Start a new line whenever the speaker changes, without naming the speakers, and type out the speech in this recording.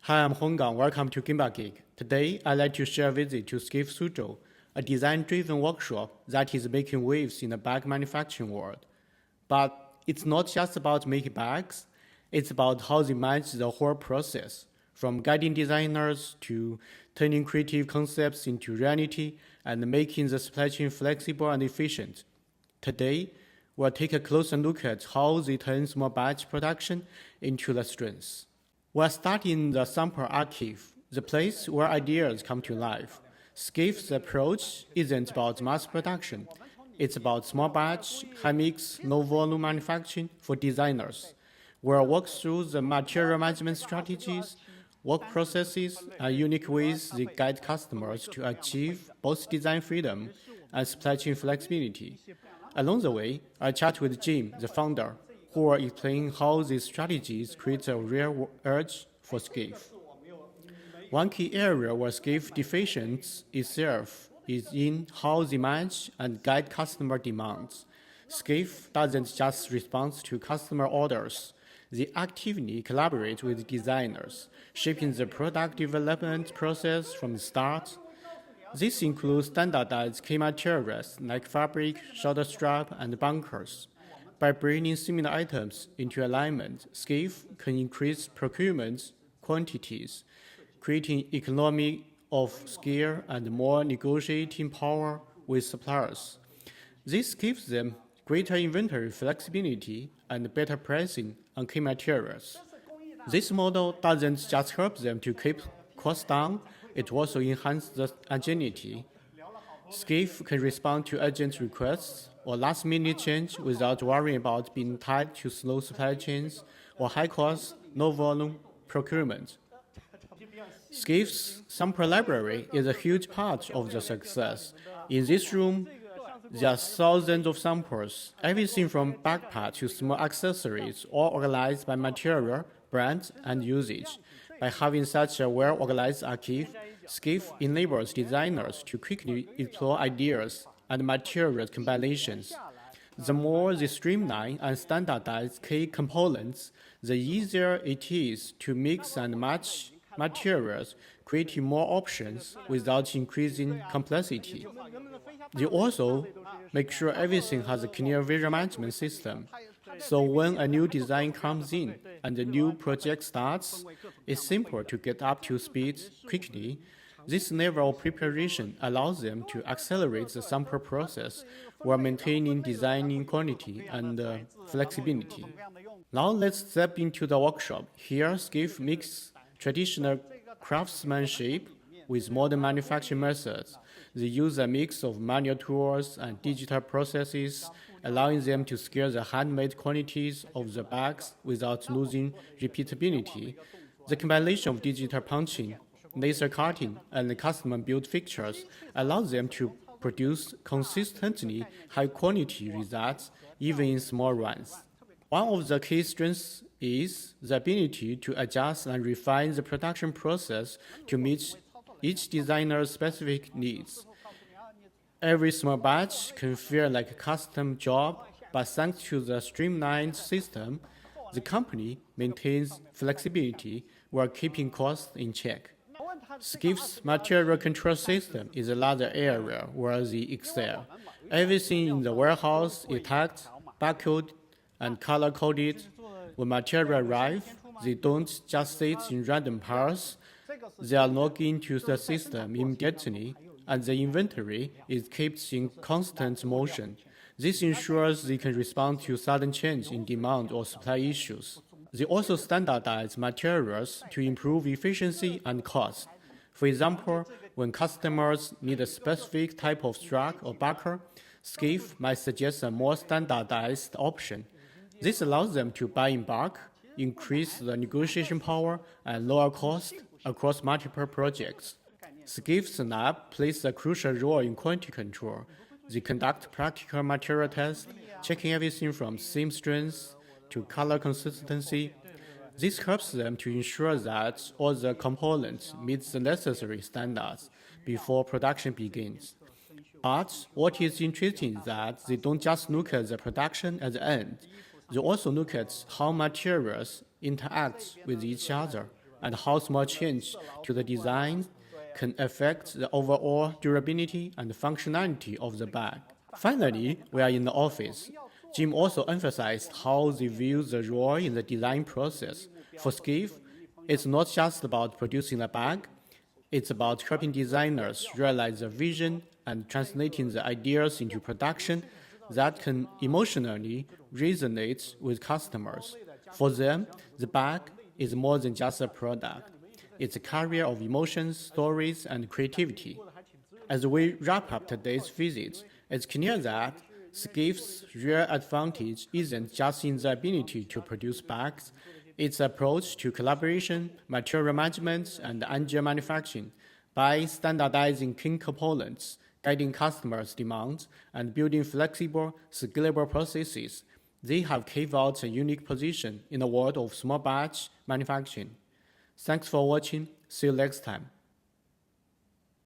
Hi, I'm Honggang. Welcome to Gimba Geek. Today, I'd like to share a visit to Skiff Suzhou, a design-driven workshop that is making waves in the bag manufacturing world. But it's not just about making bags. It's about how they manage the whole process, from guiding designers to turning creative concepts into reality and making the supply chain flexible and efficient. Today, we'll take a closer look at how they turn small batch production into the strengths. We're starting the sample archive, the place where ideas come to life. Skiff's approach isn't about mass production. It's about small batch, high mix, low volume manufacturing for designers. We'll walk through the material management strategies, work processes, and unique ways they guide customers to achieve both design freedom and supply chain flexibility. Along the way, I chat with Jim, the founder, who will explain how these strategies create a real edge for Skiff. One key area where Skiff differentiates itself is in how they manage and guide customer demands. Skiff doesn't just respond to customer orders. They actively collaborate with designers, shaping the product development process from the start. This includes standardized key materials like fabric, shoulder strap, and bunkers. By bringing similar items into alignment, Skiff can increase procurement quantities, creating economy of scale and more negotiating power with suppliers. This gives them greater inventory flexibility and better pricing on key materials. This model doesn't just help them to keep costs down, it also enhances the agility. Skiff can respond to urgent requests or last-minute change without worrying about being tied to slow supply chains or high-cost, low-volume procurement. Skiff's sample library is a huge part of the success. In this room, there are thousands of samples, everything from backpack to small accessories, all organized by material, brand, and usage. By having such a well-organized archive, Skiff enables designers to quickly explore ideas and material combinations. The more they streamline and standardize key components, the easier it is to mix and match materials, creating more options without increasing complexity. They also make sure everything has a clear visual management system. So when a new design comes in and a new project starts, it's simple to get up to speed quickly. This level of preparation allows them to accelerate the sample process while maintaining designing quality and flexibility. Now let's step into the workshop. Here, Skiff mixes traditional craftsmanship with modern manufacturing methods. They use a mix of manual tools and digital processes, allowing them to scale the handmade qualities of the bags without losing repeatability. The combination of digital punching, laser cutting, and custom-built fixtures allows them to produce consistently high-quality results, even in small runs. One of the key strengths is the ability to adjust and refine the production process to meet each designer's specific needs. Every small batch can feel like a custom job, but thanks to the streamlined system, the company maintains flexibility while keeping costs in check. Skiff's material control system is another area where they excel. Everything in the warehouse is tagged, barcoded, and color-coded. When material arrive, they don't just sit in random piles. They are logged into the system immediately, and the inventory is kept in constant motion. This ensures they can respond to sudden change in demand or supply issues. They also standardize materials to improve efficiency and cost. For example, when customers need a specific type of strap or buckle, Skiff might suggest a more standardized option. This allows them to buy in bulk, increase the negotiation power, and lower costs across multiple projects. Skiff's lab plays a crucial role in quality control. They conduct practical material tests, checking everything from seam strength to color consistency. This helps them to ensure that all the components meet the necessary standards before production begins. But what is interesting is that they don't just look at the production at the end. They also look at how materials interact with each other. and how small change to the design can affect the overall durability and functionality of the bag. Finally, we are in the office. Jim also emphasized how they view the role in the design process. For Skiff, it's not just about producing a bag, it's about helping designers realize the vision and translating the ideas into production that can emotionally resonate with customers. For them, the bag is more than just a product. It's a carrier of emotions, stories, and creativity. As we wrap up today's visit, it's clear that Skiff's real advantage isn't just in the ability to produce bags, its approach to collaboration, material management, and agile manufacturing. By standardizing key components, guiding customers' demands, and building flexible, scalable processes, they have carved out a unique position in the world of small batch manufacturing. Thanks for watching. See you next time.